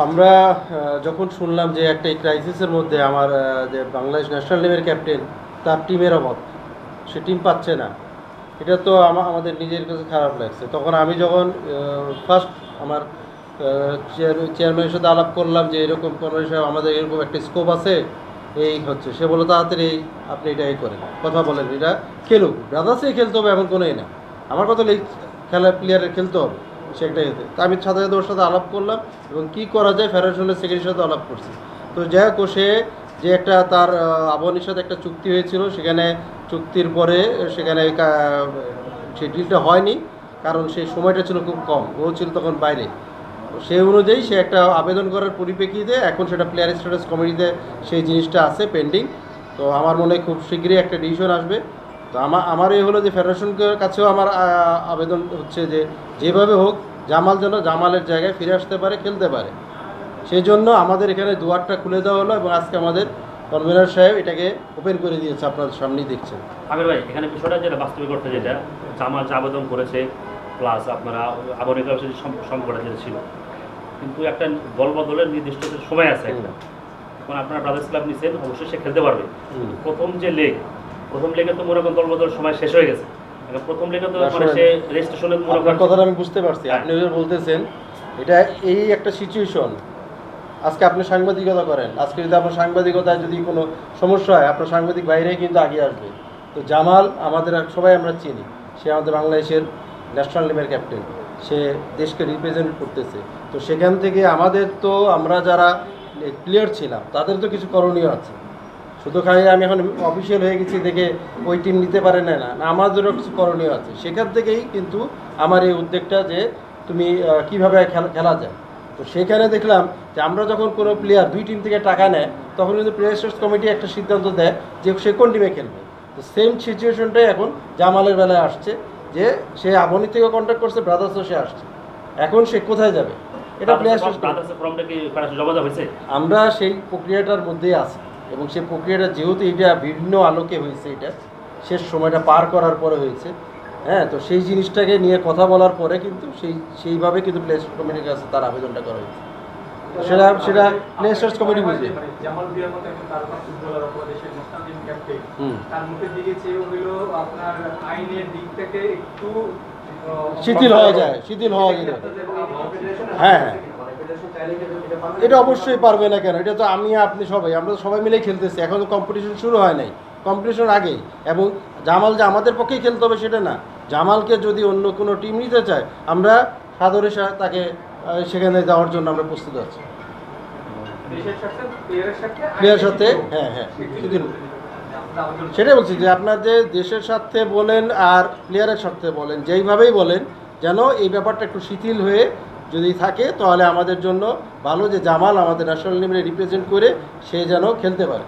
আমরা যখন শুনলাম যে একটা এই ক্রাইসিসের মধ্যে আমার যে বাংলাদেশ ন্যাশনাল টিমের ক্যাপ্টেন তার টিমের অভাব, সে টিম পাচ্ছে না, এটা তো আমাদের নিজের কাছে খারাপ লাগছে। তখন আমি যখন ফার্স্ট আমার চেয়ারম্যানের সাথে আলাপ করলাম যে এরকম কোনো সাহেব আমাদের এরকম একটা স্কোপ আছে, এই হচ্ছে, সে বললো তাড়াতাড়ি আপনি এটাই করেন, কথা বলেন, এটা খেলুক, ব্রাদার্সেই খেলতে হবে এমন কোনোই না, আমার কথা খেলা প্লেয়ারের খেলতে হবে, সে একটা এতে। তো আমি সাথে সাথে ওর সাথে আলাপ করলাম এবং কী করা যায় ফেডারেশনের সেক্রেটারির সাথে আলাপ করছি। তো যাই হোক, সে যে একটা তার আবাহনীর সাথে একটা চুক্তি হয়েছিল, সেখানে চুক্তির পরে সেখানে সেই ডিলটা হয়নি, কারণ সেই সময়টা ছিল খুব কম, ও ছিল তখন বাইরে। সেই অনুযায়ী সে একটা আবেদন করার পরিপ্রেক্ষিতে এখন সেটা প্লেয়ার স্ট্যাটাস কমিটিতে সেই জিনিসটা আছে পেন্ডিং। তো আমার মনে হয় খুব শীঘ্রই একটা ডিসিশন আসবে। তো আমার এই হলো যে ফেডারেশনের কাছেও আমার আবেদন হচ্ছে যে যেভাবে হোক জামাল যেন জামালের জায়গায় ফিরে আসতে পারে, খেলতে পারে, সেই জন্য আমাদের এখানে দুয়ারটা খুলে দেওয়া হলো এবং আজকে আমাদের কনভেনার সাহেব এটাকে ওপেন করে দিয়েছে, আপনাদের সামনেই দেখছেন। আমির ভাই, এখানে বিষয়টা যেটা বাস্তবিক অর্থে যেটা জামাল যে আবেদন করেছে প্লাস আপনারা আবাহনী ক্লাবের সাথে সম্পর্কটা যেটা ছিল, কিন্তু একটা দল বদলের নির্দিষ্ট সময় আছে একটা, এখন আপনারা ব্রাদার্স ক্লাব নিচ্ছেন, অবশ্যই সে খেলতে পারবে। প্রথম লেগে তো মনে করেন দল বদলের সময় শেষ হয়ে গেছে, প্রথম লেগে তো মানে সে রেজিস্ট্রেশনের কথাটা আমি বুঝতে পারছি, আপনি বলতেছেন এটা এই একটা সিচুয়েশন। আজকে আপনি সাংবাদিকতা করেন, আজকে যদি আপনার সাংবাদিকতায় যদি কোনো সমস্যা হয় আপনার সাংবাদিক বাইরেই কিন্তু আগে আসবে। তো জামাল আমাদের সবাই আমরা চিনি, সে আমাদের বাংলাদেশের ন্যাশনাল টিমের ক্যাপ্টেন, সে দেশকে রিপ্রেজেন্ট করতেছে। তো সেখান থেকে আমাদের তো আমরা যারা প্লেয়ার ছিলাম তাদের তো কিছু করণীয় আছে, শুধু খালি আমি এখন অফিসিয়াল হয়ে গেছি দেখে ওই টিম নিতে পারে না, আমাদেরও কিছু করণীয় আছে। সেখান থেকেই কিন্তু আমার এই উদ্যোগটা যে তুমি কীভাবে খেলা যায়। তো সেখানে দেখলাম যে আমরা যখন কোনো প্লেয়ার দুই টিম থেকে টাকা নেয় তখন কিন্তু প্লেয়ার স্টেটস কমিটি একটা সিদ্ধান্ত দেয় যে সে কোন টিমে খেলবে। তো সেম সিচুয়েশনটাই এখন জামালের বেলায় আসছে, যে সে আবাহনী থেকে কন্ট্যাক্ট করছে, ব্রাদার্সও সে আসছে, এখন সে কোথায় যাবে, এটা প্লেয়ার আমরা সেই প্রক্রিয়াটার মধ্যেই আছি এবং সেই প্রক্রিয়াটা যেহেতু এটা বিভিন্ন আলোকে হয়েছে, এটা শেষ সময়টা পার করার পরে হয়েছে, হ্যাঁ, তো সেই জিনিসটাকে নিয়ে কথা বলার পরে কিন্তু সেইভাবে কিন্তু প্লে স্টোর কমিটির কাছে তার আবেদনটা করা হয়েছে, সেটা প্লে স্টোর কমিটি বুঝবে। শিথিল হওয়া যায়। হ্যাঁ হ্যাঁ, এটা অবশ্যই পারবে না কেন, এটা তো আপনি আমরা সবাই মিলেই খেলতেছি, এখন তো কম্পিটিশন শুরু হয় নাই, কম্পিটিশন আগেই। এবং জামাল যে আমাদের পক্ষেই খেলতে হবে সেটা না, জামালকে যদি অন্য কোনো টিম নিতে চায় আমরা সাদরে তাকে সেখানে যাওয়ার জন্য আমরা প্রস্তুত আছি। প্লেয়ারের সাথে হ্যাঁ হ্যাঁ, সেটাই বলছি যে আপনার যে দেশের স্বার্থে বলেন আর প্লেয়ারের স্বার্থে বলেন, যেইভাবেই বলেন, যেন এই ব্যাপারটা একটু শিথিল হয়ে যদি থাকে তাহলে আমাদের জন্য ভালো, যে জামাল আমাদের ন্যাশনাল টিমে রিপ্রেজেন্ট করে সে যেন খেলতে পারে।